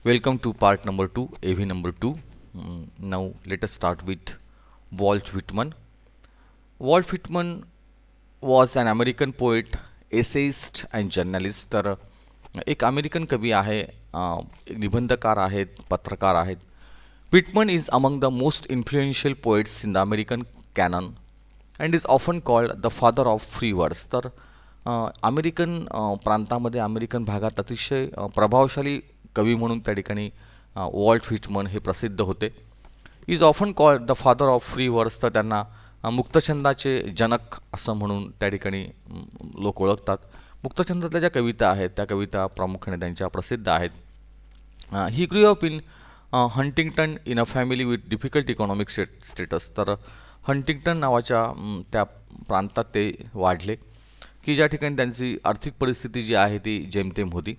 Welcome to part number 2, AV number 2. Now let us start with Walt Whitman. Walt Whitman was an American poet, essayist and journalist. तर एक American कवी आहे, एक निबंधकार आहेत, पत्रकार आहेत. Whitman is among the most influential poets in the American canon and is often called the father of free verse. तर American प्रांतामध्ये अमेरिकन भागात अतिशय प्रभावशाली कवी म्हणून त्या ठिकाणी वॉल्ट व्हिटमन हे प्रसिद्ध होते. Is often called the father of free वर्स. तर त्यांना मुक्तछंदाचे जनक असं म्हणून त्या ठिकाणी लोक ओळखतात. मुक्तछंदातल्या ज्या कविता आहेत त्या कविता प्रामुख्याने त्यांच्या प्रसिद्ध आहेत. He grew up in Huntington in a family with difficult economic status. तर हंटिंग्टन नावाच्या त्या प्रांतात ते वाढले की ज्या ठिकाणी त्यांची आर्थिक परिस्थिती जी आहे ती जेमतेम होती.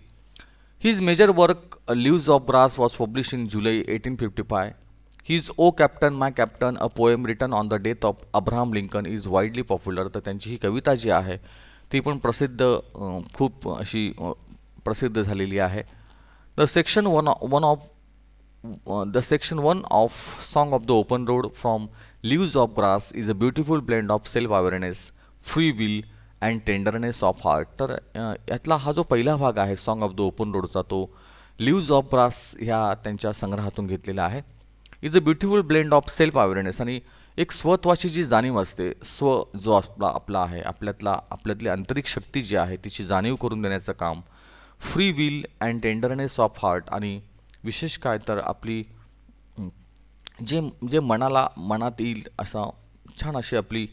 His major work Leaves of Grass was publish in July 1855. His O Captain my Captain a poem written on the death of Abraham Lincoln is widely popular. तर त्यांची ही कविता जी आहे ती पण प्रसिद्ध, खूप अशी प्रसिद्ध झालेली आहे. The section one of the section one of Song of the open Road from Leaves of Grass is a beautiful blend of self awareness, free will and tenderness of heart. तर यातला हा जो पहिला भाग आहे सॉन्ग ऑफ द ओपन रोडचा, तो Leaves of Grass ह्या त्यांच्या संग्रहातून घेतलेला आहे. Is a beautiful blend of self awareness, आणि एक स्वत्वाची जी जाणीव असते, स्व जो आपला आहे, आपल्यातली आंतरिक शक्ती जी आहे तिची जाणीव करून देण्याचं काम. Free will and tenderness of heart, आणि विशेष काय तर आपली जे जे मनात येईल असा छान अशी आपली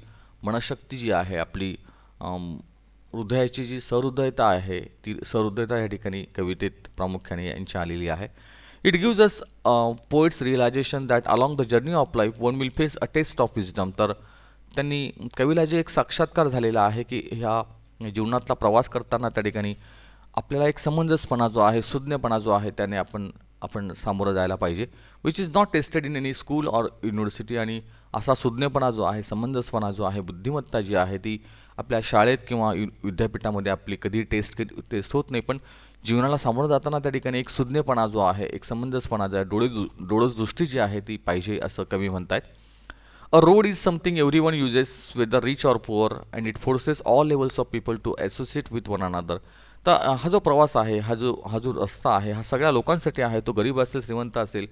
मनशक्ती जी आहे, आपली हृदयाची जी सहृदयता आहे, ती सहृदयता या ठिकाणी कवितेत प्रामुख्याने यांची आलेली आहे. It gives us poets realization that along the journey of life one will face a test of wisdom. तर त्यांनी कवीला जे एक साक्षात्कार झालेला आहे की ह्या जीवनातला प्रवास करताना त्या ठिकाणी आपल्याला एक समंजसपणा जो आहे, सुज्ञपणा जो आहे, त्याने आपण आपण सामोरं जायला पाहिजे. Which is not tested in any school or university. आणि असा सुज्ञपणा जो आहे, समंजसपणा जो आहे, बुद्धिमत्ता जी आहे ती आपल्या शाळेत किंवा विद्यापीठामध्ये आपली कधी टेस्ट होत नाही. पण जीवनाला सामोरं जाताना त्या ठिकाणी एक सुज्ञपणा जो आहे, एक समंजसपणा जो आहे, डोळसदृष्टी जी आहे ती पाहिजे असं कवी म्हणतायत. A road is something everyone uses whether rich or poor and it forces all levels of people to associate with one another. तर हा जो प्रवास आहे, हा जो रस्ता आहे, हा सगळ्या लोकांसाठी आहे. तो गरीब असेल, श्रीमंत असेल,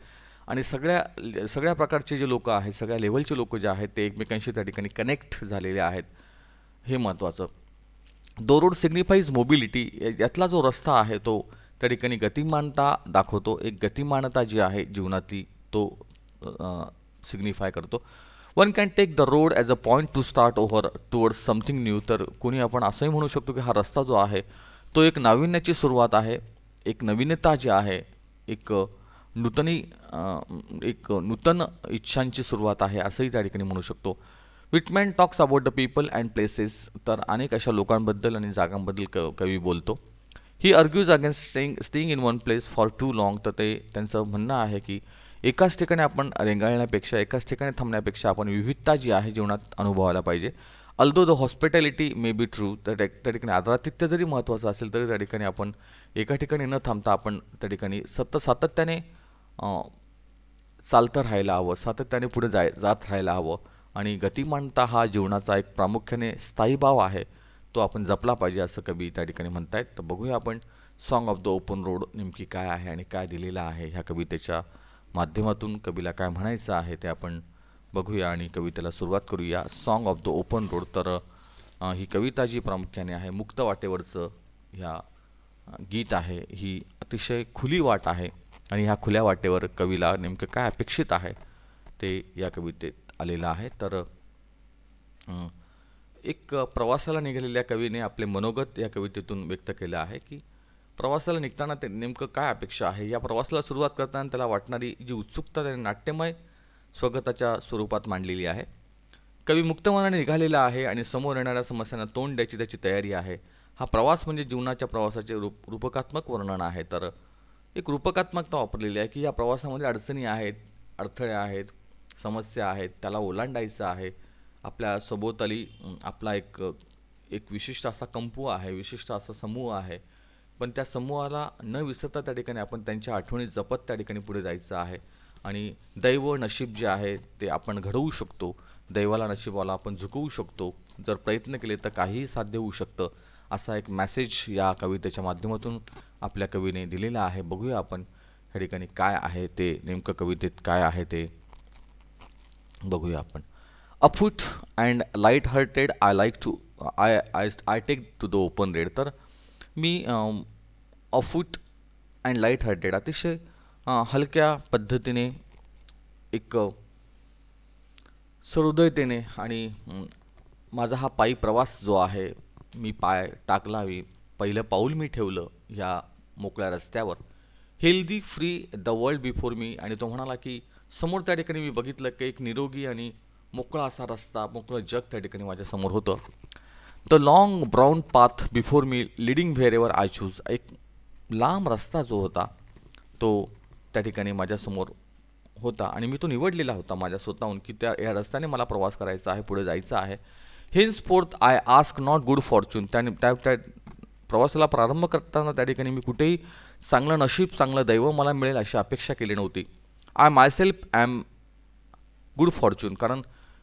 आणि सगळ्या सगळ्या प्रकारचे जे लोक आहेत, सगळ्या लेवलचे लोक जे आहेत ते एकमेकांशी त्या ठिकाणी कनेक्ट झालेले आहेत, हे महत्त्वाचं. दो रोड सिग्निफाईज मोबिलिटी. यातला जो रस्ता आहे तो त्या ठिकाणी गतिमानता दाखवतो. एक गतिमानता जी आहे जीवनातली तो सिग्निफाय करतो. One can take the road as a point to start over towards something new. तर कोणी आपण असंही म्हणू शकतो की हा रस्ता जो आहे तो एक नाविन्याची सुरुवात आहे, एक नवीनता जी आहे, एक नूतनी एक नूतन इच्छांची सुरुवात आहे, असंही त्या ठिकाणी म्हणू शकतो. Whitman talks about the people and places. तर अनेक अशा लोकांबद्दल आणि जागांबद्दल कवी बोलतो. He argues against staying in one place for too long. तर ते त्यांचं म्हणणं आहे की एकाच ठिकाणी आपण रेंगाळण्यापेक्षा, एकाच ठिकाणी थांबण्यापेक्षा आपण विविधता जी आहे जीवनात अनुभवायला पाहिजे. Although the hospitality may be true. तर त्या ठिकाणी आदरातिथ्य जरी महत्त्वाचं असेल तरी त्या ठिकाणी आपण एका ठिकाणी न थांबता आपण त्या ठिकाणी सातत्याने चालतं राहायला हवं, सातत्याने पुढे जात राहायला हवं. आणि गतिमानता हा जीवनाचा एक प्रामुख्याने स्थायी भाव आहे, तो आपण जपला पाहिजे असं कवी त्या ठिकाणी म्हणतायत. तर बघूया आपण song of the open road नेमकी काय आहे आणि काय दिलेलं आहे ह्या कवितेच्या माध्यमातून. कवीला काय म्हणायचं आहे ते आपण बघूया आणि कवितेला सुरुवात करूया. Song of the open road. तर ही कविता जी प्रामुख्याने आहे, मुक्त वाटेवरचं ह्या गीत आहे. ही अतिशय खुली वाट आहे आणि ह्या खुल्या वाटेवर कवीला नेमकं काय अपेक्षित आहे ते या कवितेत आलेलं आहे. तर एक प्रवासाला निघालेल्या कवीने आपले मनोगत या कवितेतून व्यक्त केलं आहे की प्रवासाला निघताना ते नेमकं काय अपेक्षा आहे. या प्रवासाला सुरुवात करताना त्याला वाटणारी जी उत्सुकता त्याने नाट्यमय स्वगताच्या स्वरूपात मांडलेली आहे. कवी मुक्त मनाने निघालेला आहे आणि समोर येणाऱ्या समस्यांना तोंड द्यायची त्याची तयारी आहे. हा प्रवास म्हणजे जीवनाच्या प्रवासाचे रूपकात्मक वर्णन आहे. तर एक रूपकात्मकता वापरलेली आहे की या प्रवासामध्ये अडचणी आहेत, अडथळे आहेत, समस्या आहेत, त्याला ओलांडायचं आहे. आपल्या सभोवताली आपला एक एक विशिष्ट असा कंपू आहे, विशिष्ट असा समूह आहे पण त्या समूहाला न विसरता त्या ठिकाणी आपण त्यांच्या आठवणी जपत त्या ठिकाणी पुढे जायचं आहे. आणि दैव नशीब जे आहे ते आपण घडवू शकतो. दैवाला नशिबाला आपण झुकवू शकतो. जर प्रयत्न केले तर काहीही साध्य होऊ शकतं, असा एक मेसेज या कवितेच्या माध्यमातून आपल्या कवीने दिलेला आहे. बघूया आपण या ठिकाणी काय आहे ते, नेमकं कवितेत काय आहे ते बघूया आपण. Afoot and light hearted I like to I I I take to the open road. तर मी अफूट अँड लाईट हार्टेड अतिशय हलक्या पद्धतीने, एक सहृदयतेने आणि माझा हा पायी प्रवास जो आहे, मी पाय टाकला, मी पहिलं पाऊल मी ठेवलं ह्या मोकळ्या रस्त्यावर. Healthy free the world before me. आणि तो म्हणाला की समोर त्या ठिकाणी मी बघितलं की एक निरोगी आणि मोकळा असा रस्ता, मोकळं जग त्या ठिकाणी माझ्यासमोर होतं. The long brown path before me leading where ever I choose. एक लांब रस्ता जो होता तो त्या ठिकाणी माझ्यासमोर होता आणि मी तो निवडलेला होता माझ्या स्वतःहून की या रस्त्याने मला प्रवास करायचा आहे, पुढे जायचं आहे. Henceforth I ask not good fortune. त्याने त्या प्रवासाला प्रारंभ करताना त्या ठिकाणी मी कुठेही चांगलं नशीब, चांगलं दैव मला मिळेल अशी अपेक्षा केली नव्हती. I myself am good Fortune. कारण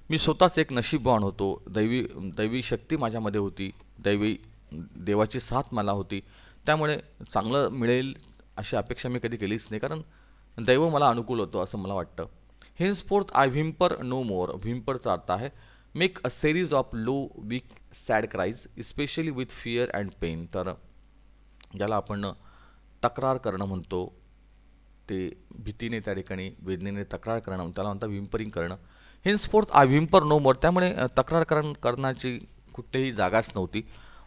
मी स्वतःच एक नशीबवान होतो. दैवी शक्ती माझ्यामध्ये होती, देवाची साथ मला होती. त्यामुळे चांगलं मिळेल अशी अपेक्षा मी कधी केलीच नाही, कारण दैव मला अनुकूल होतं असं मला वाटतं. Henceforth I whimper no more. व्हिम्परचा अर्थ आहे make a series of low weak sad cries especially with fear and pain. तर ज्याला आपण तक्रार करणं म्हणतो, ते भीतीने त्या ठिकाणी वेदनेने तक्रार करणं, त्याला म्हणतात व्हिम्परिंग करणं. हेन्सफोर्थ आय व्हिम्पर नो मोर. त्यामुळे तक्रार करण्याची कुठेही जागाच नव्हती.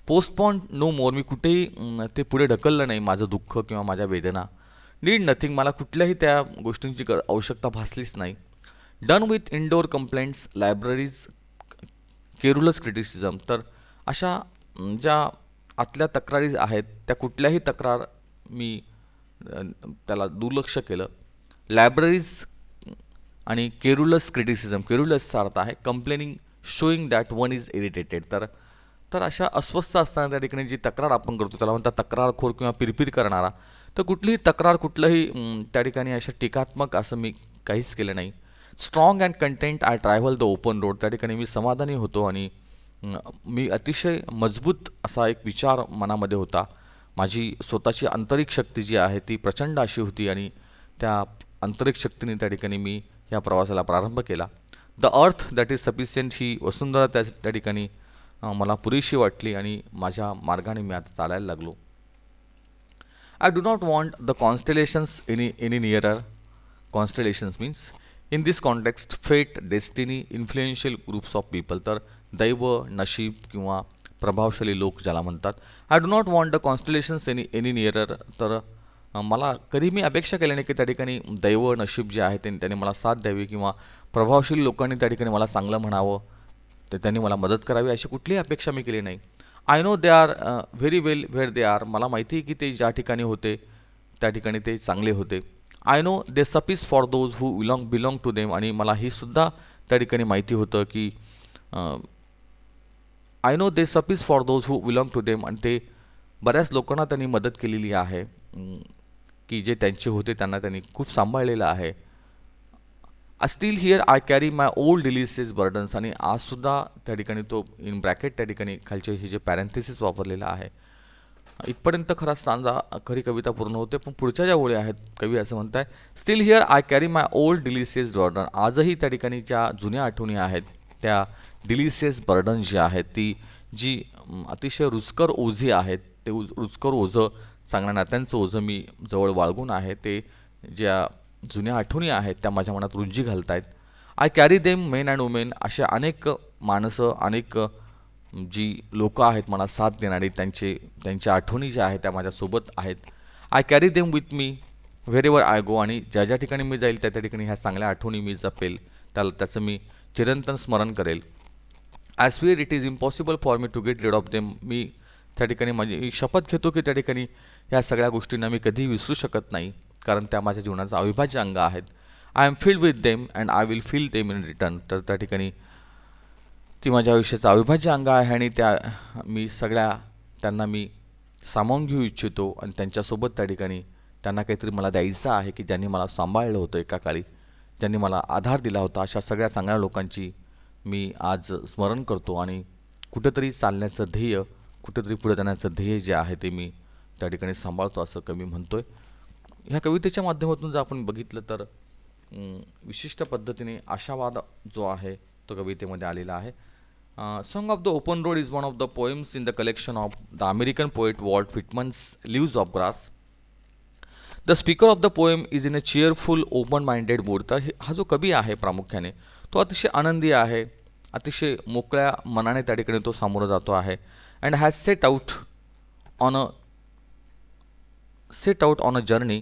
पोस्टपॉन नो मोर. मी कुठेही ते पुढे ढकललं नाही माझं दुःख किंवा माझ्या वेदना. Need nothing. मला कुठल्याही त्या गोष्टींची आवश्यकता भासलीच नाही. Done with indoor complaints libraries querulous criticism. तर अशा ज्या आतल्या तक्रारी आहेत त्या कुठल्याही तक्रार मी त्याला दुर्लक्ष केलं. लायब्ररीज आणि केरुलस क्रिटिसिझम. केरुलसचा अर्थ आहे complaining showing that one is irritated. तर तर अशा अस्वस्थ असताना त्या ठिकाणी जी तक्रार आपण करतो त्याला म्हणतात तक्रारखोर किंवा पिरपिर करणारा. तर कुठलीही तक्रार, कुठलंही त्या ठिकाणी अशा टीकात्मक असं मी काहीच केलं नाही. Strong and content I travel the open road. त्या ठिकाणी मी समाधानी होतो आणि मी अतिशय मजबूत असा एक विचार मनामध्ये होता. माझी स्वतःची आंतरिक शक्ती जी आहे ती प्रचंड अशी होती आणि त्या आंतरिक शक्तीने त्या ठिकाणी मी या प्रवासाला प्रारंभ केला. The earth that is sufficient. ही वसुंधरा त्या ठिकाणी मला पुरेशी वाटली आणि माझ्या मार्गाने मी आता चालायला लागलो. I do not want the constellations any nearer. Constellations means in this context fate, destiny, influential groups of people. तर दैव, नशीब किंवा प्रभावशाली लोक ज्याला म्हणतात. I do not want the constellations any nearer. तर मला कधी मी अपेक्षा केली नाही की त्या ठिकाणी दैव, नशीब जे आहे त्यांनी मला साथ द्यावी किंवा प्रभावशील लोकांनी त्या ठिकाणी मला चांगलं म्हणावं, तर त्यांनी मला मदत करावी अशी कुठलीही अपेक्षा मी केली नाही. I know they are very well where they are. मला माहिती आहे की ते ज्या ठिकाणी होते त्या ठिकाणी ते चांगले होते. I know they suffice for those who belong to them. आणि मला ही सुद्धा त्या ठिकाणी माहिती होतं की I know they suffice for those who belong to them. आणि ते बऱ्याच लोकांना त्यांनी मदत केलेली आहे की जे त्यांचे होते त्यांना त्यांनी खूप सांभाळलेलं आहे. Steel here I carry my old delicious burdens. आणि आजसुद्धा त्या ठिकाणी तो इन ब्रॅकेट त्या ठिकाणी खालचे हे जे पॅरेंथेसिस वापरलेलं आहे. इथपर्यंत खरा स्टांजा, खरी कविता पूर्ण होते. पण पुढच्या ज्या ओळी आहेत कवी असं म्हणत आहे, steel here I carry my old delicious burden. आजही त्या ठिकाणी ज्या जुन्या आठवणी आहेत त्या डिलिशियस बर्डन जी आहेत, ती जी अतिशय रुचकर ओझी आहेत, ते रुचकर ओझं, चांगल्या नात्यांचं ओझं मी जवळ बाळगून आहे. ते ज्या जुन्या आठवणी आहेत त्या माझ्या मनात रुंजी घालत आहेत. I carry them men and women. अशा अनेक माणसं, अनेक जी लोकं आहेत मला साथ देणारी, त्यांच्या आठवणी ज्या आहेत त्या माझ्यासोबत आहेत. I carry them with me wherever I go. आणि ज्या ज्या ठिकाणी मी जाईल त्या त्या ठिकाणी ह्या चांगल्या आठवणी मी जपेल, त्याचं मी चिरंतन स्मरण करेल. I swear it is impossible for me to get rid of them. मी त्या ठिकाणी माझी शपथ घेतो की त्या ठिकाणी ह्या सगळ्या गोष्टींना मी कधीही विसरू शकत नाही, कारण त्या माझ्या जीवनाचं अविभाज्य अंग आहेत. I am filled with them and I will feel them in return. तर त्या ठिकाणी ती माझ्या आयुष्याचं अविभाज्य अंग आहे आणि मी त्यांना मी सामावून घेऊ इच्छितो आणि त्यांच्यासोबत त्या ठिकाणी त्यांना काहीतरी मला द्यायचं आहे की ज्यांनी मला सांभाळलं होतं एका काळी, ज्यांनी मला आधार दिला होता. अशा सगळ्या चांगल्या लोकांची मी आज स्मरण करतो आणि कुठेतरी चालण्याचं ध्येय, कुठेतरी पुढे जाण्याचं ध्येय जे आहे ते मी त्या ठिकाणी सांभाळतो असं कवी म्हणतोय. ह्या कवितेच्या माध्यमातून जर आपण बघितलं तर विशिष्ट पद्धतीने आशावाद जो आहे तो कवितेमध्ये आलेला आहे. Song of the open Road is one of the poems in the collection of the American poet Walt Whitman's Leaves of Grass. The speaker of the poem is in a cheerful open minded mood. तर हा जो कवी आहे प्रामुख्याने तो अतिशय आनंदी आहे, अतिशय मोकळ्या मनाने त्या ठिकाणी तो सामोरं जातो आहे. And has on a set out on a journey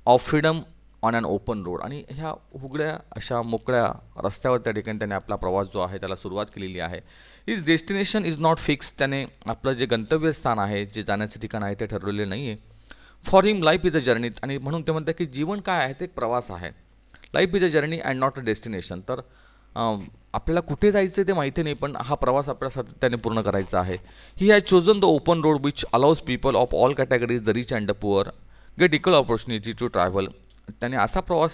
of freedom on an open road. आणि ह्या उघड्या अशा मोकळ्या रस्त्यावर त्या ठिकाणी त्याने आपला प्रवास जो आहे त्याला सुरुवात केलेली आहे. His destination is not fix. त्याने आपलं जे गंतव्यस्थान आहे, जे जाण्याचं ठिकाण आहे ते ठरवलेले नाही आहे. For him life is a journey. आणि म्हणून ते म्हणतात की जीवन काय आहे ते एक प्रवास आहे. Life is a journey and not a destination. तर आपल्याला कुठे जायचं ते माहिती नाही, पण हा प्रवास आपल्या सातत्याने पूर्ण करायचा आहे. He has chosen the open road which allows people of all categories, the rich and the poor, get equal opportunity to travel. त्याने असा प्रवास,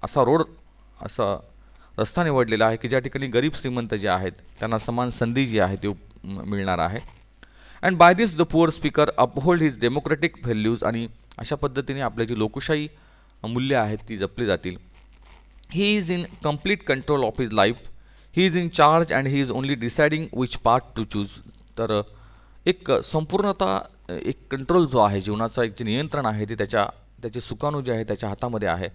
असा रोड, असा रस्ता निवडलेला आहे की ज्या ठिकाणी गरीब श्रीमंत जे आहेत त्यांना समान संधी जी आहे ती मिळणार आहे. And by this the poor speaker uphold his democratic values. आणि अशा पद्धतीने आपली जी लोकशाही मूल्य आहेत ती जपली जातील. He is in complete control of his life. He is in charge and he is only deciding which part two choose. तर एक संपूर्णता, एक कंट्रोल जो आहे जीवनाचा, एक जे नियंत्रण आहे ते त्याचे सुकाणू जे आहे त्याच्या हातामध्ये आहे.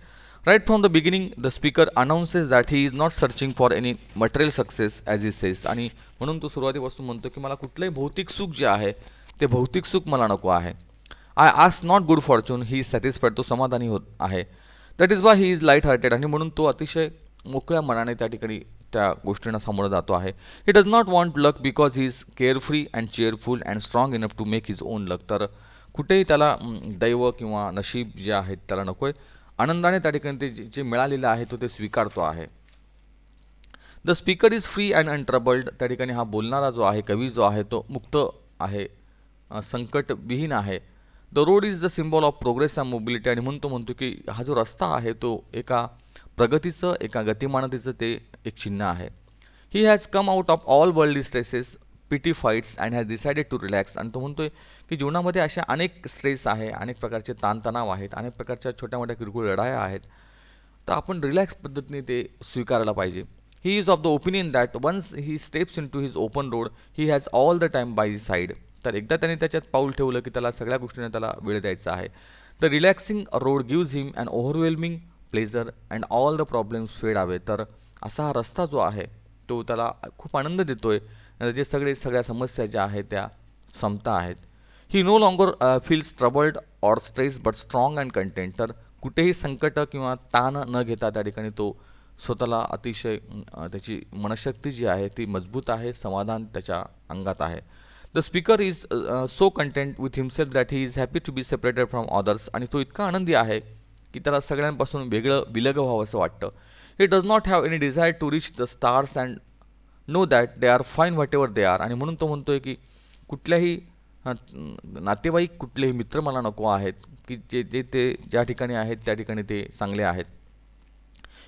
Right from the beginning the speaker announces that he is not searching for any material success as is says. आणि म्हणून तो सुरुवातीपासून म्हणतो की मला कुठलंही भौतिक सुख जे आहे ते भौतिक सुख मला नको आहे. I ask not good Fortune, he is satisfied. तो समाधानी होत आहे. That is why he is light hearted. आणि म्हणून तो अतिशय मोकळ्या मनाने त्या ठिकाणी त्या गोष्टींना सामोरं जातो आहे. He does not want luck because he is carefree and cheerful and strong enough to make his own luck. तर कुठेही त्याला दैव किंवा नशीब जे आहेत त्याला नको आहे. आनंदाने त्या ठिकाणी ते जे मिळालेलं आहे तो ते स्वीकारतो आहे. The speaker is free and untroubled. त्या ठिकाणी हा बोलणारा जो आहे, कवी जो आहे तो मुक्त आहे, संकटविहीन आहे. The road is the symbol of progress and mobility. आणि म्हणून तो म्हणतो की हा जो रस्ता आहे तो एका प्रगतीचं, एका गतिमानतेचं ते एक चिन्ह आहे. He has come out of all worldly stresses, petty fights and has decided to relax. आणि तो म्हणतोय की जीवनामध्ये अशा अनेक स्ट्रेस आहे, अनेक प्रकारचे ताणतणाव आहेत, अनेक प्रकारच्या छोट्या मोठ्या किरकोळ लढाया आहेत. तर आपण रिलॅक्स पद्धतीने ते स्वीकारायला पाहिजे. He is of the opinion that once he steps into his open road he has all the time by his side. तर एकदा त्याने त्याच्यात पाऊल ठेवलं की त्याला सगळ्या गोष्टींना त्याला वेळ द्यायचा आहे. The relaxing road gives him and overwhelming pleasure and all the problems फेड अवे. तर असा हा रस्ता जो आहे तो त्याला खूप आनंद देतोय. जे सगळ्या समस्या ज्या आहेत त्या संपता आहेत. He no longer feels troubled or stress but strong and content. तर कुठेही संकट किंवा ताण न घेता त्या ठिकाणी तो स्वतःला अतिशय त्याची मनशक्ती जी आहे ती मजबूत आहे, समाधान त्याच्या अंगात आहे. The speaker is so content with himself that he is happy to be separated from others. आणि तो इतका आनंदी आहे की त्याला सगळ्यांपासून वेगळं विलग व्हावं असं वाटतं. He does not have any desire to reach the stars and know that they are fine whatever they are. आणि म्हणून तो म्हणतोय की कुठल्याही नातेवाईक, कुठलेही मित्र मला नको आहेत की जे ते ज्या ठिकाणी आहेत त्या ठिकाणी ते चांगले आहेत.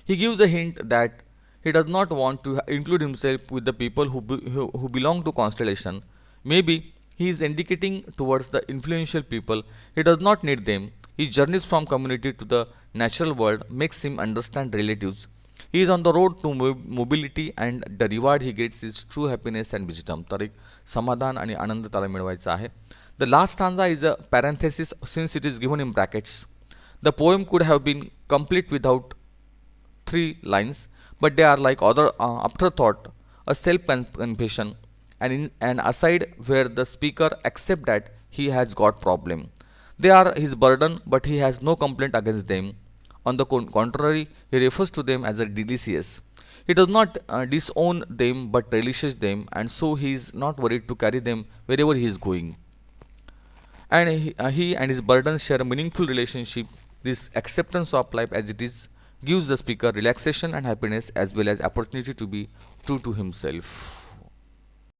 He gives a hint that he does not want to include himself with the people who belong to constellation. Maybe he is indicating towards the influential people. He does not need them. His journeys from community to the natural world makes him understand relatives. He is on the road to mobility and the reward he gets is true happiness and wisdom. तर एक समाधान आणि आनंद त्याला मिळवायचा आहे. The last stanza is a parenthesis since it is given in brackets. The poem could have been complete without 3 lines, but they are like other afterthought, a self-confession, and an aside where the speaker accepts that he has got problem. They are his burden, but he has no complaint against them. On the contrary, he refers to them as a delicious. He does not disown them, but relishes them, and so he is not worried to carry them wherever he is going. And he and his burdens share a meaningful relationship. This acceptance of life as it gives the speaker relaxation and happiness as well as opportunity to be true to himself.